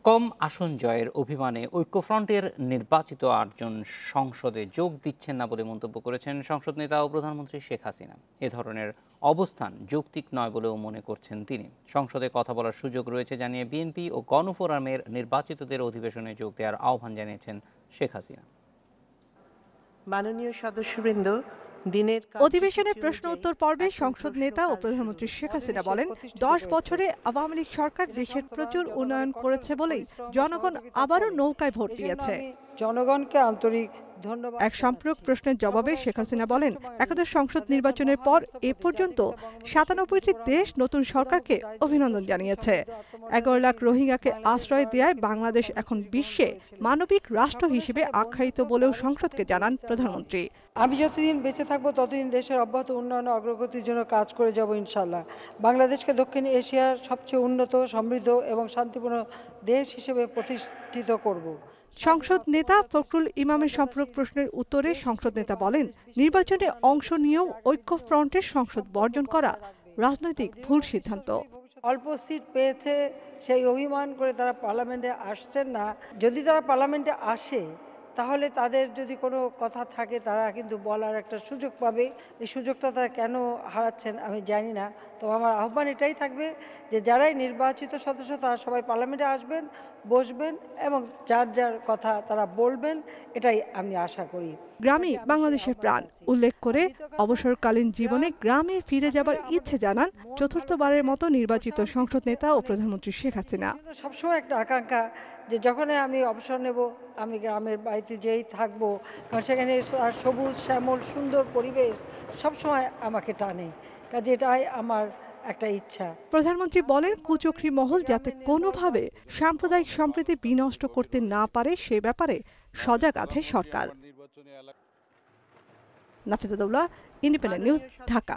কম আসন জয়ের অভিমানে ঐক্যফ্রন্টের নির্বাচিত ৮ জন সংসদে যোগ দিচ্ছেন না বলে মন্তব্য করেছেন সংসদ নেতা ও প্রধানমন্ত্রী শেখ হাসিনা। এ ধরনের অবস্থান যৌক্তিক নয় বলেও মনে করছেন তিনি। সংসদে কথা বলার সুযোগ রয়েছে জানিয়ে বিএনপি ও গণফোরামের নির্বাচিতদের অধিবেশনে যোগ দেওয়ার আহ্বান জানিয়েছেন শেখ হাসিনা। মাননীয় সদস্যবৃন্দ, অধিবেশনের প্রশ্ন উত্তর পর্বে সংসদ নেতা ও প্রধানমন্ত্রী শেখ হাসিনা বলেন, 10 বছরে আওয়ামী লীগ সরকার দেশের প্রচুর উন্নয়ন করেছে বলেই জনগণ আবারও নৌকায় ভোট দিয়েছে। জনগণকে আন্তরিক ধন্যবাদ। এক সম্পূরক প্রশ্নের জবাবে শেখ হাসিনা বলেন, একাদশ সংসদ নির্বাচনের পর এ পর্যন্ত 97টি দেশ নতুন সরকারকে অভিনন্দন জানিয়েছে। 11 লাখ রোহিঙ্গাকে আশ্রয় দেয়ায় বাংলাদেশ এখন বিশ্বে মানবিক রাষ্ট্র হিসেবে আখ্যায়িত বলেও সংসদকে জানান প্রধানমন্ত্রী। আমি যতদিন বেঁচে থাকবো ততদিন দেশের অব্যাহত উন্নয়ন ও অগ্রগতির জন্য কাজ করে যাব ইনশাল্লাহ। বাংলাদেশকে দক্ষিণ এশিয়ার সবচেয়ে উন্নত, সমৃদ্ধ এবং শান্তিপূর্ণ দেশ হিসেবে প্রতিষ্ঠিত করব। সংসদ নেতা ফখরুল ইমামের সম্পূরক প্রশ্নের উত্তরে সংসদ নেতা বলেন, নির্বাচনে অংশ নিয়েও ঐক্যফ্রন্টের সংসদ বর্জন করা রাজনৈতিক ভুল সিদ্ধান্ত। অল্প সিট পেয়েছে সেই অভিমান করে তারা পার্লামেন্টে আসছেন না। যদি তারা পার্লামেন্টে আসে তাহলে তাদের যদি কোনো কথা থাকে তারা কিন্তু বলার একটা সুযোগ পাবে। এই সুযোগটা তারা কেন হারাচ্ছেন আমি জানি না। তো আমার আহ্বান এটাই থাকবে যে যারাই নির্বাচিত সদস্য তারা সবাই পার্লামেন্টে আসবেন, বসবেন এবং যার যার কথা তারা বলবেন, এটাই আমি আশা করি। গ্রামে বাংলাদেশের প্রাণ উল্লেখ করে অবসরকালীন জীবনে গ্রামে ফিরে যাবার ইচ্ছে জানান চতুর্থবারের মতো নির্বাচিত সংসদ নেতা ও প্রধানমন্ত্রী শেখ হাসিনা। সবসময় একটা আকাঙ্ক্ষা যে যখনই আমি অবসর নেব আমি গ্রামের বাড়িতে যেই থাকবো, কারণ সেখানে সবুজ শ্যামল সুন্দর পরিবেশ সবসময় আমাকে টানে। কাজে এটাই আমার একটা ইচ্ছা। প্রধানমন্ত্রী বলেন, কুচক্রী মহল যাতে কোনোভাবে সাম্প্রদায়িক সম্প্রীতি বিনষ্ট করতে না পারে সে ব্যাপারে সজাগ আছে সরকার। Nafiza Daula, independent news, Dhaka.